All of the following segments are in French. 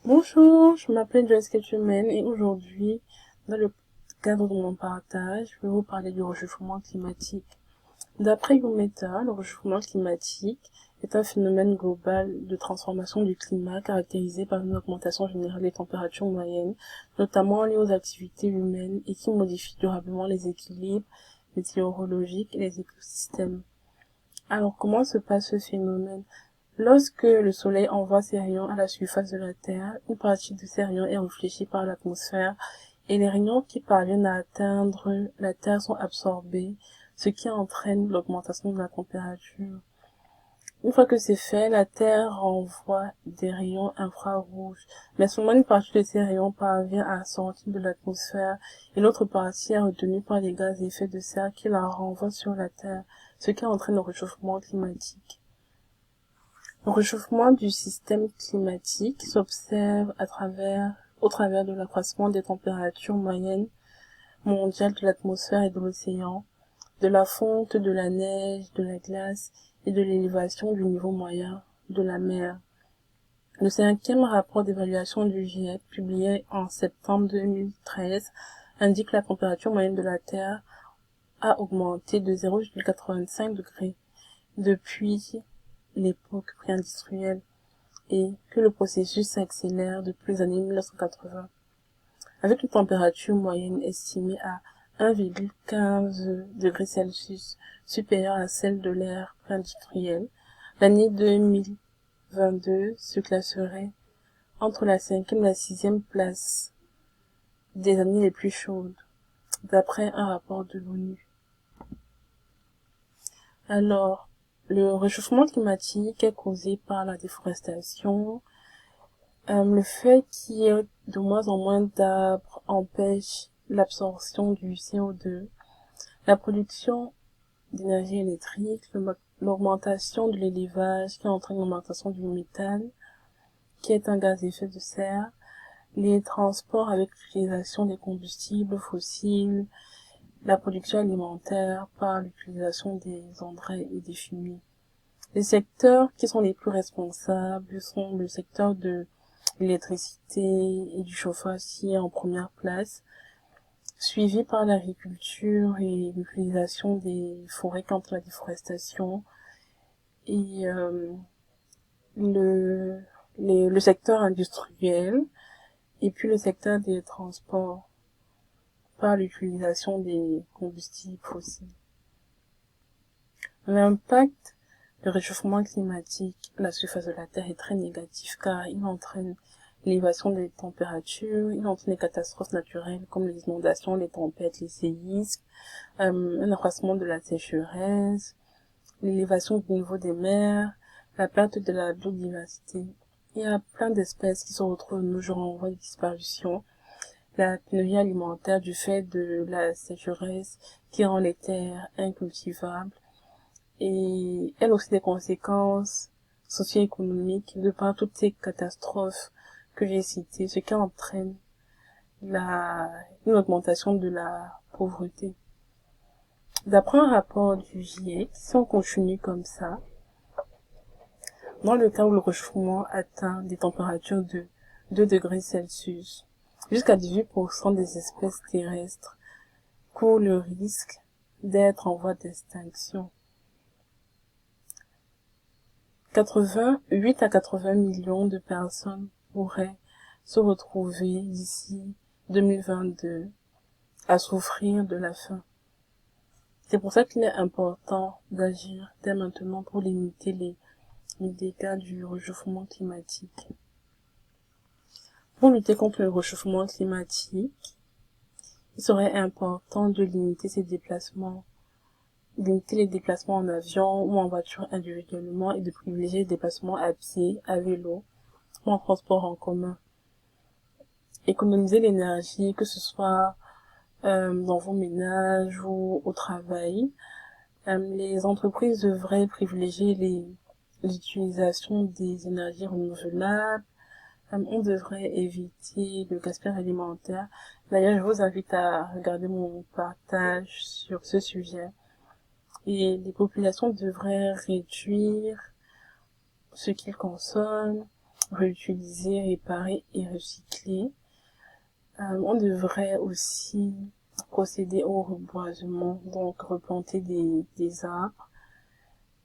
Bonjour, je m'appelle Joyce Ketchumen et aujourd'hui, dans le cadre de mon partage, je vais vous parler du réchauffement climatique. D'après UMETA, le réchauffement climatique est un phénomène global de transformation du climat caractérisé par une augmentation générale des températures moyennes, notamment liées aux activités humaines et qui modifie durablement les équilibres météorologiques et les écosystèmes. Alors, comment se passe ce phénomène? Lorsque le Soleil envoie ses rayons à la surface de la Terre, une partie de ces rayons est réfléchie par l'atmosphère et les rayons qui parviennent à atteindre la Terre sont absorbés, ce qui entraîne l'augmentation de la température. Une fois que c'est fait, la Terre renvoie des rayons infrarouges, mais seulement une partie de ces rayons parvient à sortir de l'atmosphère et l'autre partie est retenue par les gaz à effet de serre qui la renvoient sur la Terre, ce qui entraîne le réchauffement climatique. Le réchauffement du système climatique s'observe au travers de l'accroissement des températures moyennes mondiales de l'atmosphère et de l'océan, de la fonte de la neige, de la glace et de l'élévation du niveau moyen de la mer. Le cinquième rapport d'évaluation du GIEC, publié en septembre 2013, indique que la température moyenne de la Terre a augmenté de 0,85 degrés depuis l'époque pré-industrielle et que le processus s'accélère depuis les années 1980, avec une température moyenne estimée à 1,15 degrés Celsius supérieure à celle de l'ère pré-industrielle. L'année 2022 se classerait entre la cinquième et la sixième place des années les plus chaudes, d'après un rapport de l'ONU. Alors, le réchauffement climatique est causé par la déforestation. Le fait qu'il y ait de moins en moins d'arbres empêche l'absorption du CO2, la production d'énergie électrique, l'augmentation de l'élevage qui entraîne l'augmentation du méthane, qui est un gaz à effet de serre, les transports avec l'utilisation des combustibles fossiles, la production alimentaire par l'utilisation des engrais et des fumiers. Les secteurs qui sont les plus responsables sont le secteur de l'électricité et du chauffage qui est en première place, suivi par l'agriculture et l'utilisation des forêts contre la déforestation et le, le secteur industriel et puis le secteur des transports par l'utilisation des combustibles fossiles. L'impact du réchauffement climatique à la surface de la Terre est très négatif car il entraîne l'élévation des températures, il entraîne des catastrophes naturelles comme les inondations, les tempêtes, les séismes, un accroissement de la sécheresse, l'élévation du niveau des mers, la perte de la biodiversité. Il y a plein d'espèces qui se retrouvent de nos jours en voie de disparition. La pénurie alimentaire du fait de la sécheresse qui rend les terres incultivables et elle a aussi des conséquences socio-économiques de par toutes ces catastrophes que j'ai citées, ce qui entraîne une augmentation de la pauvreté. D'après un rapport du GIEC, si on continue comme ça, dans le cas où le réchauffement atteint des températures de 2 degrés Celsius, jusqu'à 18% des espèces terrestres courent le risque d'être en voie d'extinction. 8 à 80 millions de personnes pourraient se retrouver d'ici 2022 à souffrir de la faim. C'est pour ça qu'il est important d'agir dès maintenant pour limiter les dégâts du réchauffement climatique. Pour lutter contre le réchauffement climatique, il serait important de limiter les déplacements en avion ou en voiture individuellement et de privilégier les déplacements à pied, à vélo ou en transport en commun. Économiser l'énergie, que ce soit dans vos ménages ou au travail. Les entreprises devraient privilégier l'utilisation des énergies renouvelables. On devrait éviter le gaspillage alimentaire. D'ailleurs, je vous invite à regarder mon partage sur ce sujet. Et les populations devraient réduire ce qu'ils consomment, réutiliser, réparer et recycler. On devrait aussi procéder au reboisement, donc replanter des arbres.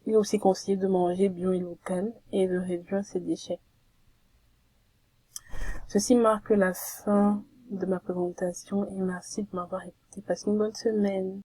Il est aussi conseillé de manger bio et local et de réduire ses déchets. Ceci marque la fin de ma présentation et merci de m'avoir écouté. Passez une bonne semaine.